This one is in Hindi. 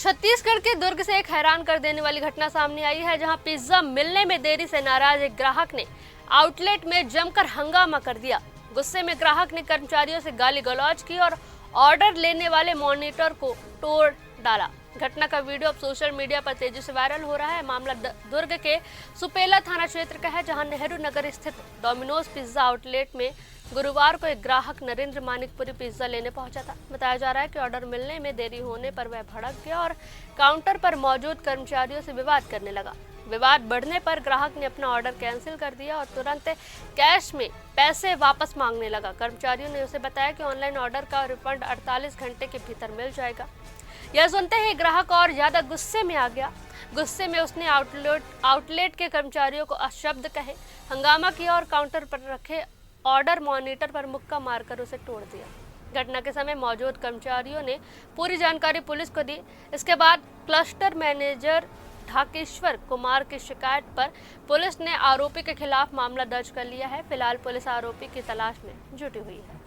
छत्तीसगढ़ के दुर्ग से एक हैरान कर देने वाली घटना सामने आई है, जहां पिज्जा मिलने में देरी से नाराज एक ग्राहक ने आउटलेट में जमकर हंगामा कर दिया। गुस्से में ग्राहक ने कर्मचारियों से गाली गलौज की और ऑर्डर लेने वाले मॉनिटर को तोड़ डाला। घटना का वीडियो अब सोशल मीडिया पर तेजी से वायरल हो रहा है। मामला दुर्ग के सुपेला थाना क्षेत्र का है, जहां नेहरू नगर स्थित डोमिनोज पिज्जा आउटलेट में गुरुवार को एक ग्राहक नरेंद्र मानिकपुरी पिज्जा लेने पहुंचा था। बताया जा रहा है कि ऑर्डर मिलने में देरी होने पर वह भड़क गया और काउंटर पर मौजूद कर्मचारियों से विवाद करने लगा। विवाद बढ़ने पर ग्राहक ने अपना ऑर्डर कैंसिल कर दिया और तुरंत कैश में पैसे वापस मांगने लगा। कर्मचारियों ने उसे बताया कि ऑनलाइन ऑर्डर का रिफंड 48 घंटे के भीतर मिल जाएगा। यह सुनते ही ग्राहक और ज्यादा गुस्से में आ गया। गुस्से में उसने आउटलेट के कर्मचारियों को अपशब्द कहे, हंगामा किया और काउंटर पर रखे ऑर्डर मॉनिटर पर मुक्का मारकर उसे तोड़ दिया। घटना के समय मौजूद कर्मचारियों ने पूरी जानकारी पुलिस को दी। इसके बाद क्लस्टर मैनेजर ढाकेश्वर कुमार की शिकायत पर पुलिस ने आरोपी के खिलाफ मामला दर्ज कर लिया है। फिलहाल पुलिस आरोपी की तलाश में जुटी हुई है।